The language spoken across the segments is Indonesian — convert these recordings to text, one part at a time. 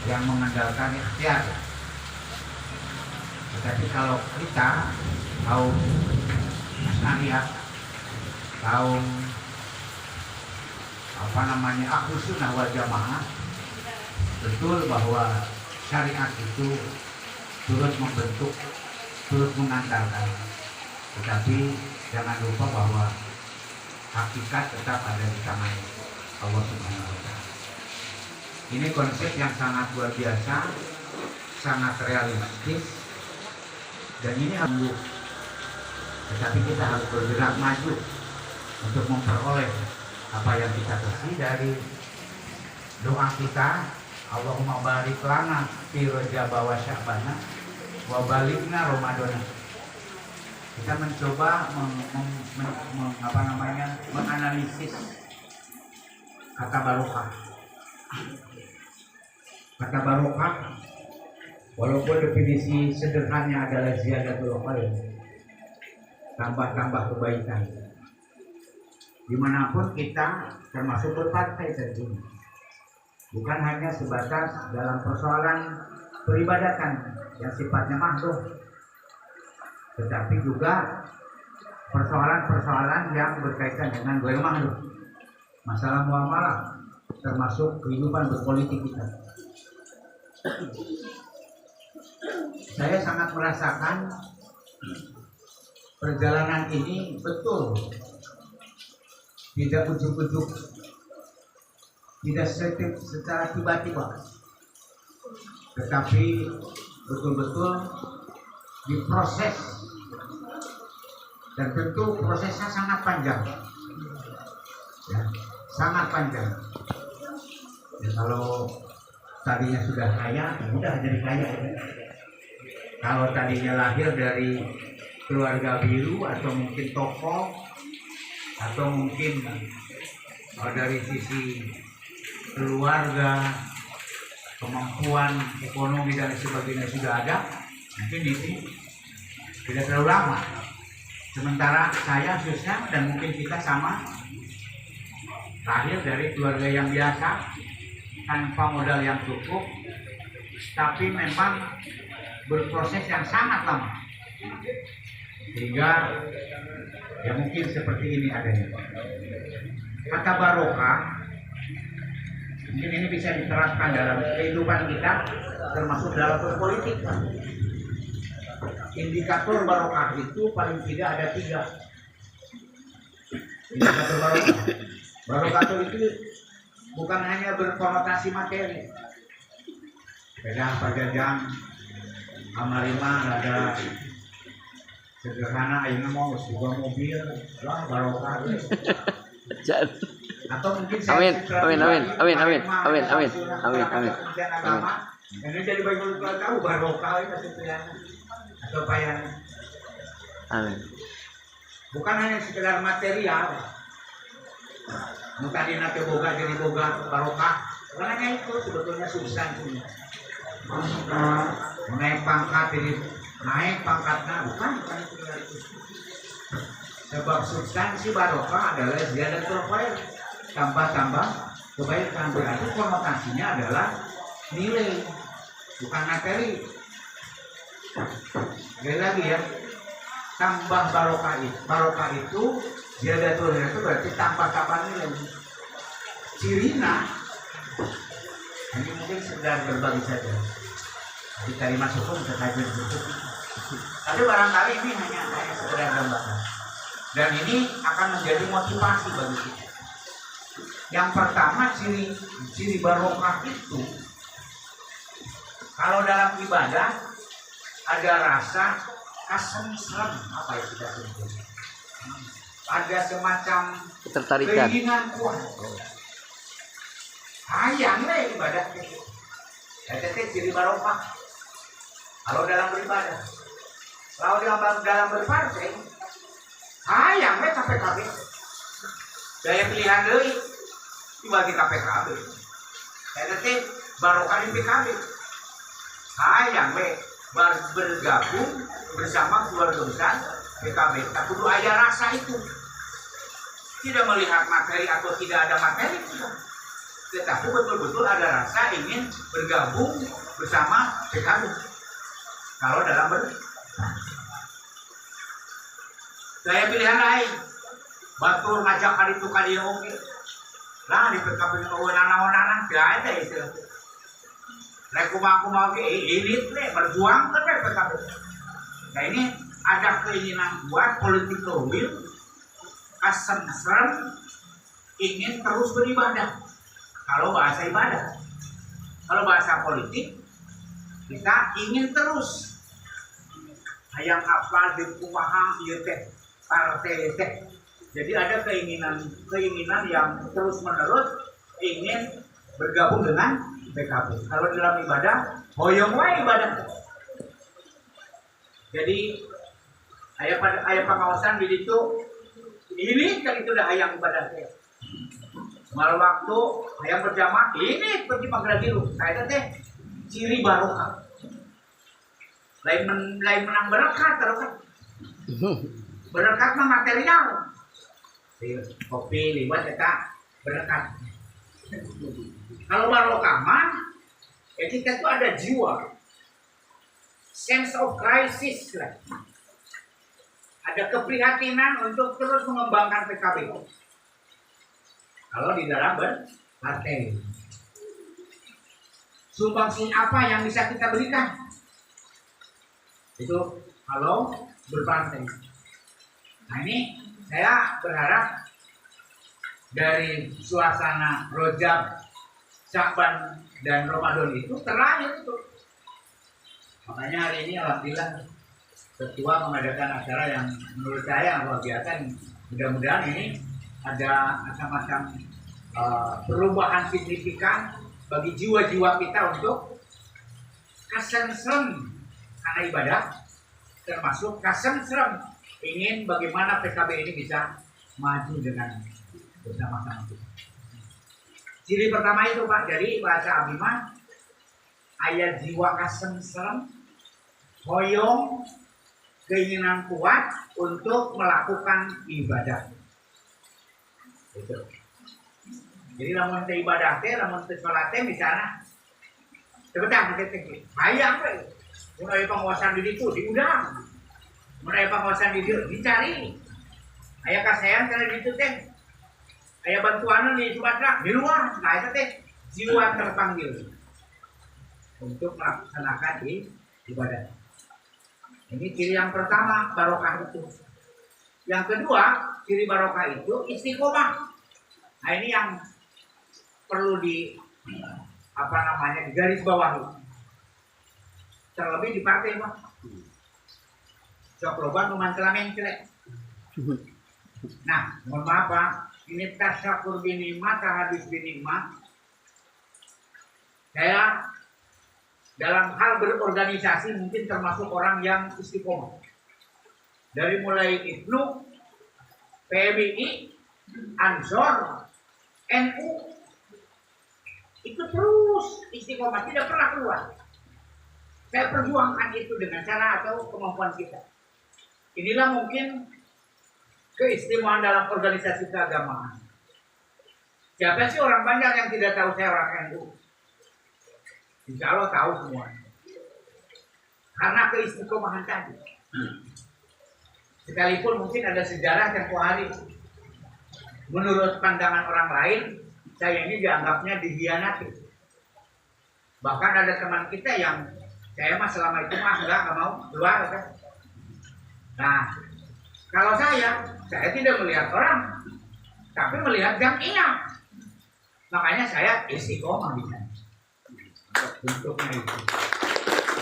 yang mengandalkan ikhtiar. Tetapi kalau kita kaum Asnariyah, kaum Ahlus Sunnah wal Jamaah, betul bahwa syariat itu turut membentuk, turut mengantarkan. Tetapi jangan lupa bahwa hakikat tetap ada di tangan Allah Subhanahu wa Ta'ala. Ini konsep yang sangat luar biasa, sangat realistis, dan ini harus. Tetapi kita harus bergerak maju untuk memperoleh apa yang kita kasih dari doa kita. Allahumma barik lana fi Rajab wa Sya'bana wa balikna Ramadana. Kita mencoba menganalisis kata barokah. Kata barokah, walaupun definisi sederhananya adalah ziyadatul khair, tambah-tambah kebaikan. Dimanapun kita, termasuk berpartai tentunya, bukan hanya sebatas dalam persoalan peribadatan yang sifatnya makhluk, tetapi juga persoalan-persoalan yang berkaitan dengan ghair makhluk, masalah muamalah, termasuk kehidupan berpolitik kita. Saya sangat merasakan perjalanan ini betul tidak ujuk-ujuk, tidak secara tiba-tiba, tetapi betul-betul diproses, dan tentu prosesnya sangat panjang, ya, sangat panjang. Ya, kalau tadinya sudah kaya, mudah jadi kaya. Kalau tadinya lahir dari keluarga biru atau mungkin tokoh, atau mungkin dari sisi keluarga, kemampuan ekonomi dan sebagainya sudah ada, mungkin ini tidak terlalu lama. Sementara saya khususnya dan mungkin kita sama, lahir dari keluarga yang biasa, tanpa modal yang cukup, tapi memang berproses yang sangat lama, sehingga ya mungkin seperti ini adanya. Kata barokah mungkin ini bisa diterapkan dalam kehidupan kita, termasuk dalam berpolitik. Indikator barokah itu paling tidak ada 3 indikator barokah. Barokah itu bukan hanya berkonotasi materi. Beda pajajang amarima ada sederhana, ayeuna mau sebuah mobil lah barokah. Atau mungkin amin. Ini jadi bagian tahu barokah itu ya. Atau payah. Amin. Bukan hanya sekedar material. Tadi nanti boga jadi boga barokah. Karena itu sebetulnya substansinya. Naik pangkat jadi naik pangkatnya, bukan itu. Sebab substansi barokah adalah ziyadatul khair, tambah-tambah kebaikan. Berarti konotasinya adalah nilai, bukan materi. Sekali lagi ya, tambah barokah itu ziyadatul khair itu berarti tambah nilai. Cirina ini mungkin sekedar berbagi saja. Jadi cari masuk pun bisa kajian berikut. Tapi barangkali ini hanya sekedar gambaran. Dan ini akan menjadi motivasi bagi kita. Yang pertama, ciri barokah itu, kalau dalam ibadah ada rasa kesenangan, apa ya kita sebut, ada semacam ketertarikan, keinginan kuat. Hayang nih ibadah itu. Itu ciri barokah. Kalau dalam beribadah, kalau dalam berpartai, hayang nih KPKB. Daya pilihan deui dibagi KPKB. Itu barokah di PKB. Hayang nih bergabung bersama keluarga besar PKB. Tak kudu aya rasa itu. Tidak melihat materi atau tidak ada materi, tidak. tetapi betul-betul ada rasa ingin bergabung bersama PKB. Kalau dalam saya pilihan lain, batur ngajak kali itu kali oke, lah di PKB kewenangan-kewenangan tidak ada itu. Aku mau ini berjuang ke PKB. Nah ini ada keinginan buat political will, kesenserem, ingin terus beribadah. Kalau bahasa ibadah, kalau bahasa politik, kita ingin terus. Hayang apa di kumaha ieu teh partai teh. Jadi ada keinginan yang terus menerus ingin bergabung dengan PKB. Kalau dalam ibadah, hoyong wae ibadah. Jadi aya pengawasan di situ. Ini kan itu dah hayang ibadah teh. Malam waktu hayang berjamaah ini pergi Magradiru. Saya teh ciri barokah. Lain menang berkat terus. Berkat mah material. Kopi liwat eta berkat. Kalau barokah mah kita tuh ada jiwa. Sense of crisis lah. Ada keprihatinan untuk terus mengembangkan PKB. Kalau di dalam berpartai. Sumbangsi apa yang bisa kita berikan? Itu kalau berpartai. Nah ini saya berharap dari suasana Rojab, Syakban dan Ramadan itu terakhir itu. Makanya hari ini alhamdulillah ketua mengadakan acara yang menurut saya luar biasa. Mudah-mudahan ini ada macam-macam perubahan signifikan bagi jiwa-jiwa kita untuk kesenserem karena ibadah, termasuk kesenserem ingin bagaimana PKB ini bisa maju dengan bersama-sama kita. Ciri pertama itu Pak, jadi bahasa Abimah ayat jiwa kesenserem, hoyong, keinginan kuat untuk melakukan ibadah. Itu. Jadi lamun teh ibadah teh, lamun teh salat teh misalnya sebentar teh hayang we. Mun aya penguasaan di ditu diundang. Mun aya penguasaan di dieu dicari. Aya kasean kana di ditu teh. Aya bantuan di Sumatera di luar. Nah itu teh jiwa terpanggil untuk melaksanakan ibadah. Ini ciri yang pertama barokah itu. Yang kedua, ciri barokah itu istiqomah. Nah ini yang perlu digaris bawahi. Terlebih di partai mah. Sok loba nu mancelamen celek. Nah, mohon maaf Pak, ini tasyakur binikmat, tahadus binikmat. Saya dalam hal berorganisasi mungkin termasuk orang yang istiqomah. Dari mulai IPNU, PMII, Ansor, NU, itu terus istiqomah, tidak pernah keluar. Saya perjuangkan itu dengan cara atau kemampuan kita. Inilah mungkin keistimewaan dalam organisasi keagamaan. Siapa sih orang Banjar yang tidak tahu saya orang NU? Insya Allah tahu semua. Karena keistiqomahan tadi. Sekalipun mungkin ada sejarah tempoh hari. Menurut pandangan orang lain, saya ini dianggapnya dikhianati. Bahkan ada teman kita yang saya mah selama itu nggak mau keluar kan. Nah, kalau saya tidak melihat orang, tapi melihat jamiah. Makanya saya istiqomah di sana. Bentuknya itu.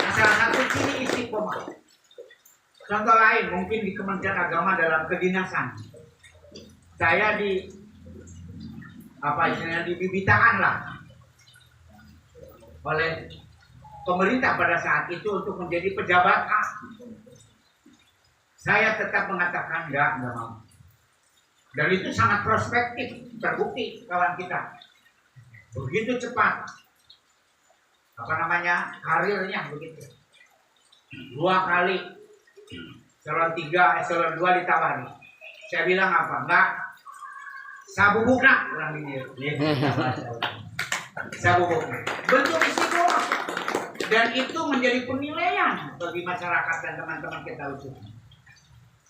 Nah, salah satu ciri istiqomah. Contoh lain mungkin di Kementerian Agama dalam kedinasan. Saya dibibitaan lah oleh pemerintah pada saat itu untuk menjadi pejabat A. Saya tetap mengatakan enggak mau. Dan itu sangat prospektif, terbukti kawan kita. Begitu cepat. Karirnya begitu. 2 kali eselon 3, eselon 2 ditawari. Saya bilang apa? Enggak. Sabubukna orang ini. Saya bubuknya. Bentuk istiqomah. Dan itu menjadi penilaian bagi masyarakat dan teman-teman kita usul.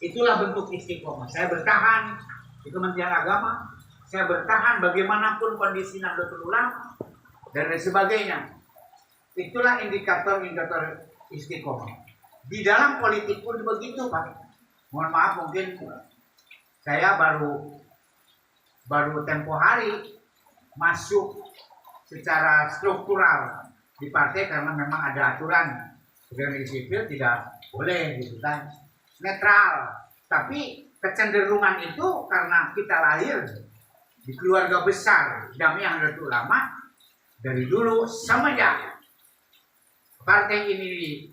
Itulah bentuk istiqomah. Saya bertahan di Kementerian Agama. Saya bertahan bagaimanapun kondisi Nahdlatul Ulama dan lain sebagainya. Itulah indikator-indikator istiqomah. Di dalam politik pun begitu, Pak. Mohon maaf, mungkin saya baru tempo hari masuk secara struktural di partai karena memang ada aturan organisasi sipil tidak boleh gitu kan, netral. Tapi kecenderungan itu karena kita lahir di keluarga besar Jamiah Nahdlatul Ulama dari dulu semenjak partai ini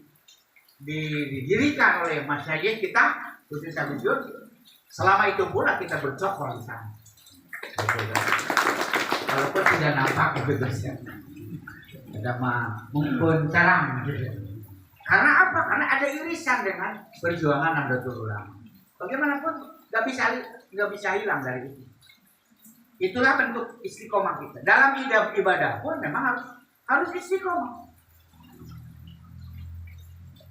didirikan oleh Mas Syahid kita khusus Abidun, selama itu pula kita bercokol di sana. Walaupun tidak nampak begitu saja. Ada mungkin carang gitu. Karena apa? Karena ada irisan dengan perjuangan Nahdlatul Ulama. Bagaimanapun nggak bisa hilang dari itu. Itulah bentuk istiqomah kita. Dalam ibadah pun memang harus istiqomah.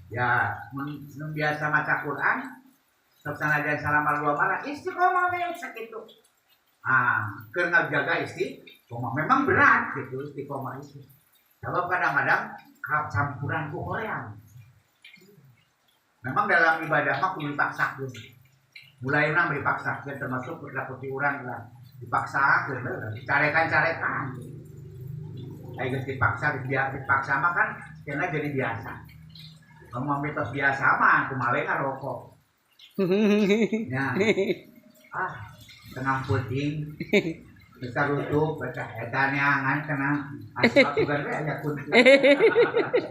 Ya, biasa baca Quran, saksana dan salam al-wamala, istiqomah segitu. Karena jaga istiqomah memang berat gitu istiqomah itu. Sebab kadang-kadang campuran ku Korea. Memang dalam ibadah mah kudu dipaksakeun. Mulai urang dipaksakeun termasuk berlaku urang lah. Dipaksakeun carekan-carekan. Ayo dipaksa mah kan karena jadi biasa. Kamu mitos biasa mah kumawe ngarokok. Ya. Tengah puting bisa rutuk baca eta neangan kena asal juga aya kunci.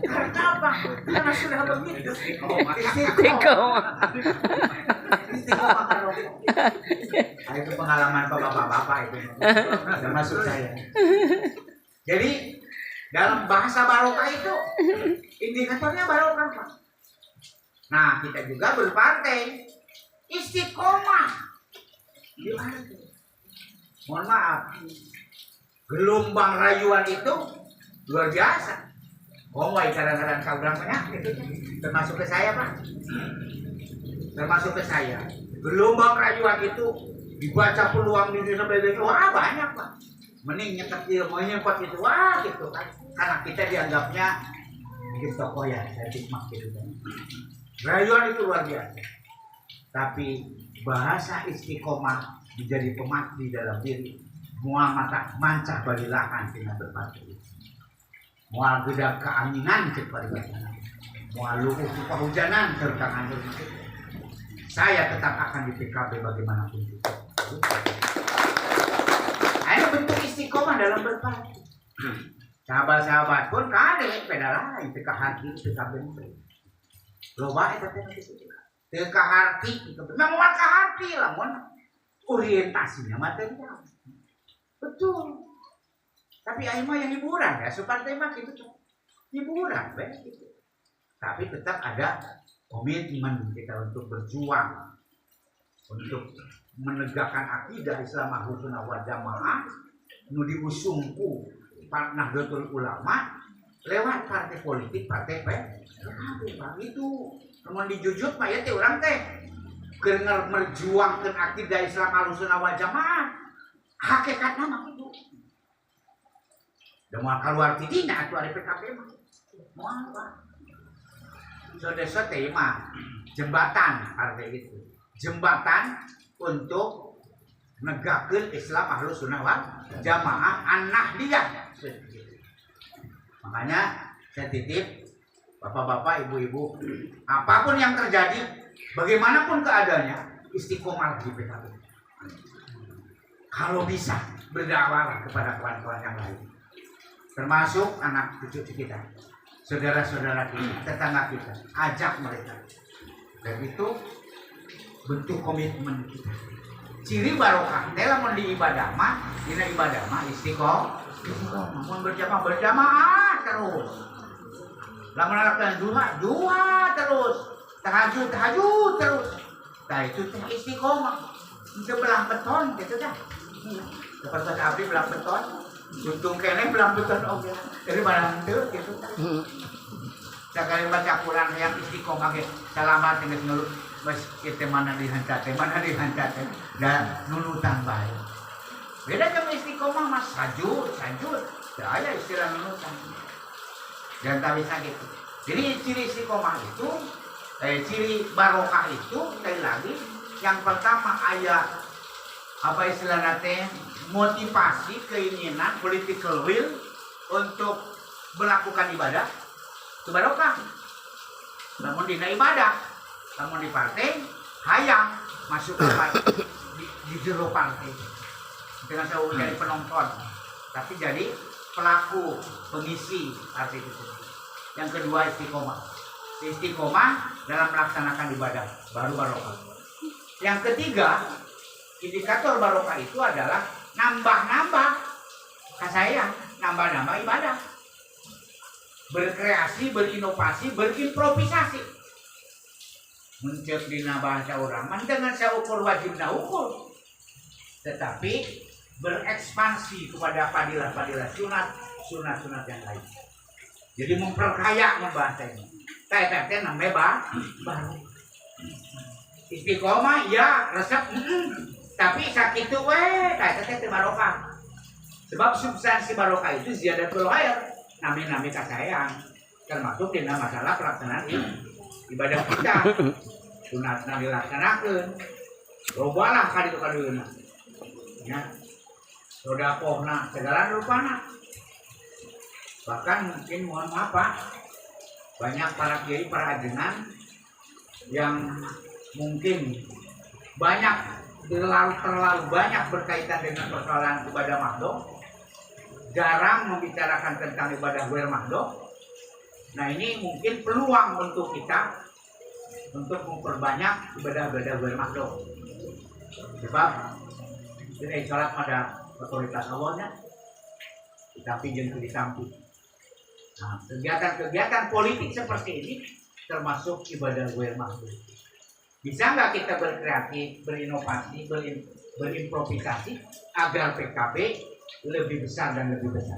Karena apa? Karena sudah begitu. Istiqomah. Itu pengalaman bapak-bapak itu. Termasuk saya. Jadi dalam bahasa barokah itu indikatornya barokah, Pak. Nah, kita juga berpartai istiqomah. Mohon maaf, gelombang rayuan itu luar biasa. Kadang-kadang saudara penyakit itu termasuk ke saya, Pak. Termasuk ke saya. Gelombang rayuan itu dibaca peluang di sebagainya. Wah, banyak, Pak. Mending nyekap itu wah gitu kan. Karena kita dianggapnya bikin tokoh ya, saya tikmak gitu kan. Rayuan itu luar biasa. Tapi bahasa istiqomah menjadi pemati dalam diri. Mual mata mancah bagi lahan dengan berpatu. Mual gedak keanginan cepat bacana. Mual lukuh kehujanan serta ngandung itu. Saya tetap akan di PKB bagaimanapun juga. Ada bentuk istiqomah dalam berpatu. Sahabat-sahabat pun kadang beda lain teka hati teka bentuk. Loba eta teh teka hati itu. Memang teka hati lah mun orientasinya material. Betul. Tapi aing mah yang hiburan ya, seperti mah gitu tuh. Hiburan gitu. Tapi tetap ada komitmen kita untuk berjuang untuk menegakkan akidah Islam Ahlus Sunnah wal Jamaah nu diusungku Nahdlatul Ulama lewat partai politik partai PKB itu namun dijujut mah ya teh urang teh keur merjuangkeun akidah Islam Ahlus Sunnah wal Jamaah hakikatna mah kitu da moal kaluar ti dina atuh ari PKB mah moal apa saudara mah jembatan partai itu jembatan untuk menegakkan Islam Ahlus Sunnah wal Jamaah an-Nahdliyah. Makanya saya titip bapak-bapak, ibu-ibu, apapun yang terjadi, bagaimanapun keadaannya, istiqomah di PKB. Kalau bisa berdakwah kepada kawan-kawan yang lain, termasuk anak cucu kita, saudara-saudara kita, tetangga kita, ajak mereka. Dan itu bentuk komitmen kita. Ciri barokah teh lamun di ibadah mah, dina ibadah mah istiqomah. Mun berjamaah terus. Lamun lakukan duha terus. Tahajud terus. Nah itu teh istiqomah. Itu belah beton gitu dah. Seperti abdi belah beton. untung kene belambutan oke dari mana henteu gitu. Sakali baca Quran yang istiqomah ge salamat geus ngelut bas kitu mana dihancat dan nunutan bae. Beda jeung istiqomah mas sajud. Teu aya istilah nunutan. Dan tak bisa gitu. Jadi ciri istiqomah itu ciri barokah itu sekali lagi yang pertama aya apa istilahnya teh motivasi, keinginan, political will untuk melakukan ibadah itu barokah. Namun dina ibadah, namun di partai hayang masuk di jero partai dengan saya jadi penonton, tapi jadi pelaku pengisi partai itu. Yang kedua istiqomah dalam melaksanakan ibadah baru barokah. Yang ketiga indikator barokah itu adalah nambah kasayang, nambah ibadah, berkreasi, berinovasi, berimprovisasi. Mencek dina bahasa orang, dengan saya ukur wajibna ukur, tetapi berekspansi kepada fadilah-fadilah sunat yang lain. Jadi memperkaya membahasa ini. Tete namanya baru. Istiqomah ya resep, tapi sakitu tete barokah. Sebab substansi barokah itu ziyadatul khair, nami kasayang, termasuk dina masalah pelaksanaan ibadah kita. Sunatna dilaksanakeun. Lobalah kadieu-kadieu. Ya. Sedekahna segala rupana. Bahkan mungkin mohon maaf Pak, banyak para kiai, para ajengan yang mungkin terlalu banyak berkaitan dengan persoalan ibadah mahdoh, jarang membicarakan tentang ibadah ghair mahdoh. Nah ini mungkin peluang untuk kita untuk memperbanyak ibadah-ibadah ghair mahdoh. Sebab kita sholat pada otoritas Allahnya, tapi jangan disamping. Nah, kegiatan politik seperti ini termasuk ibadah ghair mahdoh. Bisa nggak kita berkreatif, berinovasi, berimprovisasi agar PKB lebih besar dan lebih besar?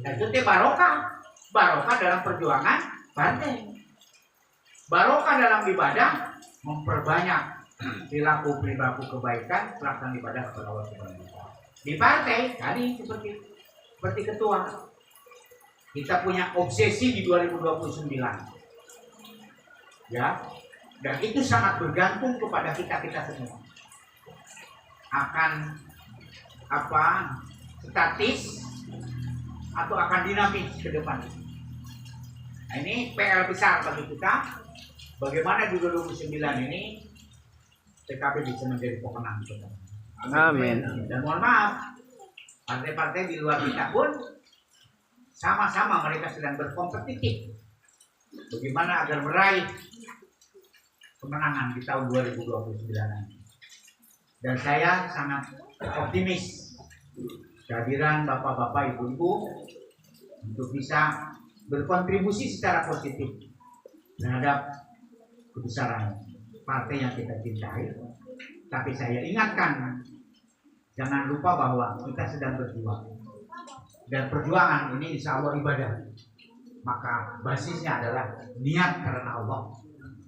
Nah, itu barokah dalam perjuangan partai, barokah dalam ibadah, memperbanyak perilaku kebaikan, pelaksanaan ibadah kepada Allah Subhanahu wa Ta'ala. Di partai tadi seperti ketua, kita punya obsesi di 2029, ya. Dan itu sangat bergantung kepada kita semua. Akan statis atau akan dinamis ke depan. Nah, ini PR besar bagi kita. Bagaimana di 2029 ini PKB bisa menjadi pemenang. Amin. Dan mohon maaf, partai-partai di luar kita pun sama-sama mereka sedang berkompetitif. Bagaimana agar meraih kemenangan di tahun 2029 nanti. Dan saya sangat optimis kehadiran bapak-bapak, ibu-ibu untuk bisa berkontribusi secara positif terhadap kebesaran partai yang kita cintai. Tapi saya ingatkan, jangan lupa bahwa kita sedang berjuang. Dan perjuangan ini insya Allah ibadah. Maka basisnya adalah niat karena Allah.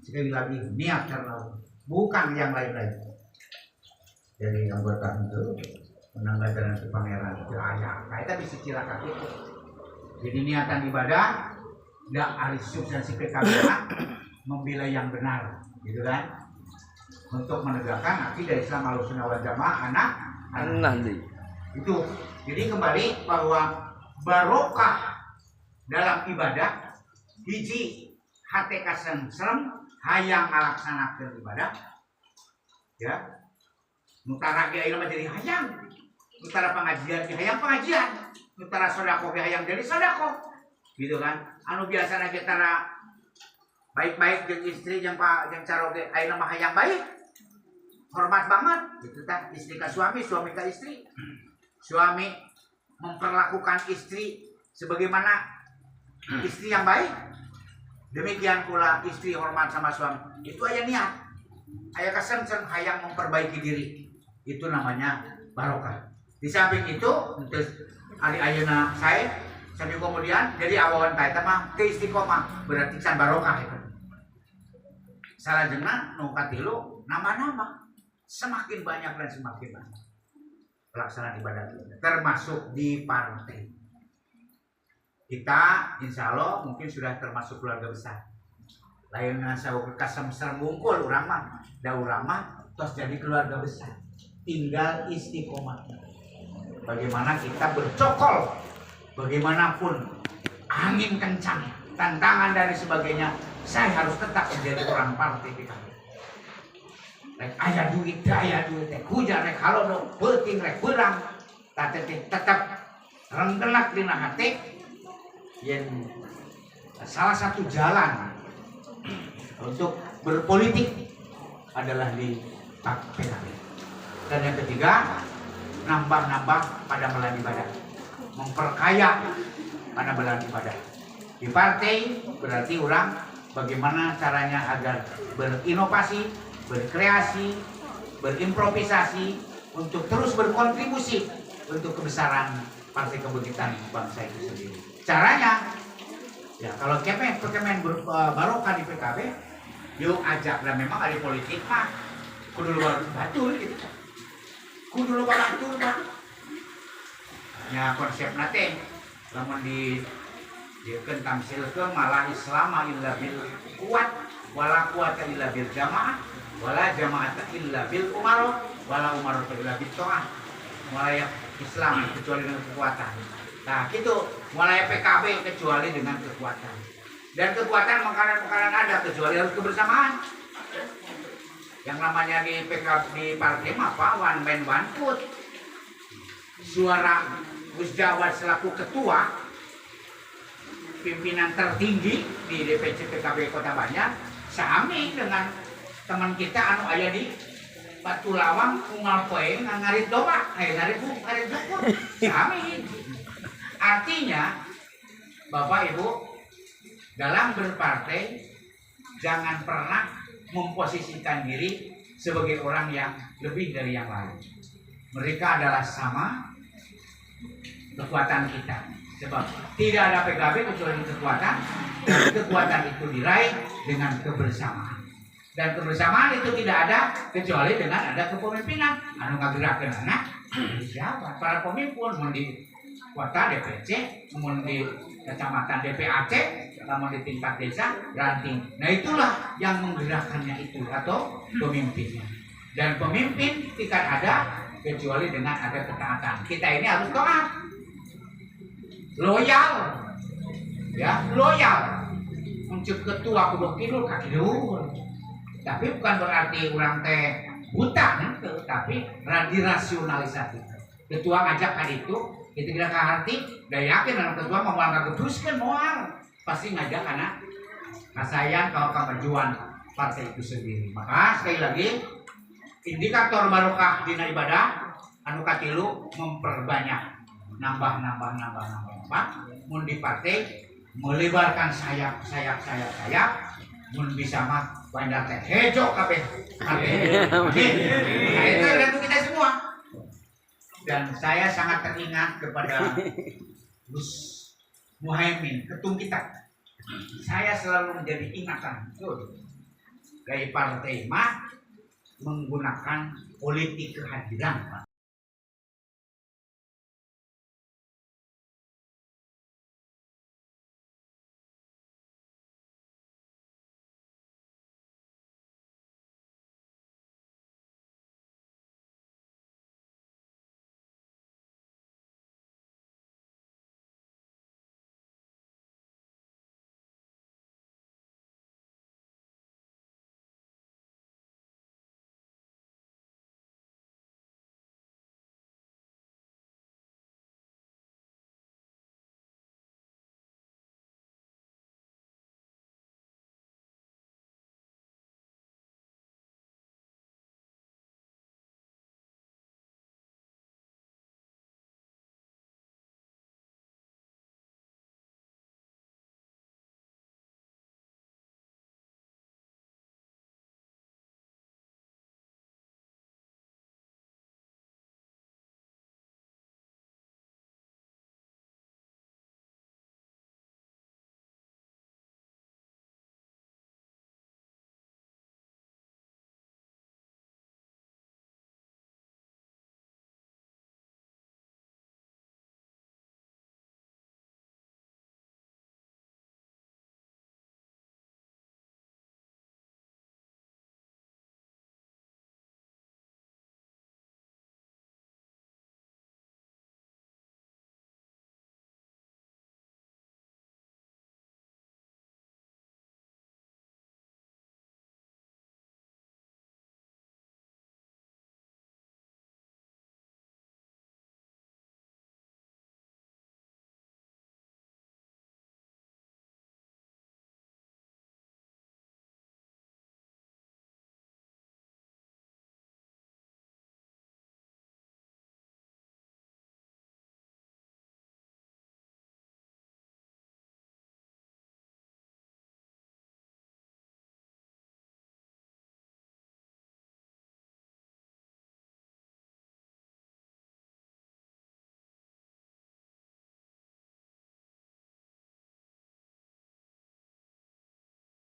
Sekali lagi niat karena Allah, bukan yang lain-lain. Jadi anggota itu menambah jalan ke pangeran ayah. Kita bisa cilaka itu. Jadi niatan ibadah, nggak ahli substansi PKB membela yang benar, gitu kan? Untuk menegakkan akidah Islam Ahlussunnah wal Jamaah anak nanti. Itu. Jadi kembali bahwa barokah dalam ibadah hiji hate kasentrem hayang ngalaksanakeun ibadah, ya. Nutara kiai mah jadi hayang, nutara pengajian hayang pengajian, nutara sedekah hayang jadi sedekah, gitu kan? Anu biasana kita baik-baik jeung istri jeung cara ge ayeuna mah hayang baik, hormat banget, gitu kan? Istri ka suami, suami ka istri, suami memperlakukan istri sebagaimana istri yang baik. Demikian pula istri hormat sama suami. Itu aya niat, aya kesensen hayang memperbaiki diri. Itu namanya barokah. Di samping itu Ari ayeuna saya sambil kemudian jadi awawan teh mah teu istiqomah berarti can barokah itu. Salajengna nu katilu nama-nama semakin banyak dan semakin banyak pelaksanaan ibadah kita, termasuk di partai. Kita insya Allah mungkin sudah termasuk keluarga besar. Lain sawo kasem-sem bungkul urang mah, da urang mah tos jadi keluarga besar. Tinggal istiqomah. Bagaimana kita bercokol, bagaimanapun angin kencang, tantangan dan sebagainya, saya harus tetap menjadi orang partai PKB. Rek aya duit, rek hujan, rek halodo, penting, rek berang, tapi tetap renggelak dina hati. Yang salah satu jalan untuk berpolitik adalah di PKB. Dan yang ketiga, nambah-nambah pada bulan ibadah, memperkaya pada bulan ibadah. Di partai berarti orang bagaimana caranya agar berinovasi, berkreasi, berimprovisasi untuk terus berkontribusi untuk kebesaran Partai Kebangkitan Bangsa itu sendiri. Caranya, ya kalau kemen barokah di PKB, yuk ajak lah memang ada politik mah, kudu batul gitu, kudu batul pak. Ya konsep nate, namun di tamsilkeun malah Islam illa bil kuat, wala kuwata illa bil jamaah, wala jamaata illa bil umaroh, wala umaroh illa bil to'ah. Mulai Islam kecuali dengan kekuatan. Nah gitu, mulai PKB kecuali dengan kekuatan. Dan kekuatan makanan ada kecuali harus kebersamaan. Yang namanya di PKB di partai apa? One man one foot. Suara Gus Jawad selaku ketua, pimpinan tertinggi di DPC PKB Kota Banjar, sami dengan teman kita anu aya di Batu Lawang unggal poe ngarit domba, ngarit bukur, sami. Artinya, Bapak Ibu, dalam berpartai jangan pernah memposisikan diri sebagai orang yang lebih dari yang lain. Mereka adalah sama kekuatan kita. Sebab tidak ada PKB kecuali kekuatan, dan kekuatan itu diraih dengan kebersamaan. Dan kebersamaan itu tidak ada kecuali dengan ada kepemimpinan. Anu ngagerakeun anak siapa? Para pemimpin mun di kota DPC, mun di kecamatan DPAC, namun di tingkat desa ranting. Nah itulah yang menggerakkannya itu atau pemimpinnya. Dan pemimpin tidak ada kecuali dengan ada ketaatan. Kita ini harus taat, loyal, ya loyal. Untuk ketua kudu kidul kakidul. Tapi bukan berarti orang teh buta, tapi dirasionalisasi. Ketua ngajak kan itu, kita tidak kahati, dan yakin anak ketua mau ngangkat teruskan moal, pasti ngajak anak kasayang kalau kemajuan partai itu sendiri. Maka sekali lagi, indikator barokah dina ibadah, anu katilu memperbanyak, nambah. Mun di partai melebarkan sayap, mun bisa mah bandar teh hejo kabeh. Nah itu dari kita semua. Dan saya sangat teringat kepada Gus Muhaimin, ketum kita. Saya selalu menjadi ingatan dari partai mah menggunakan politik kehadiran, Pak.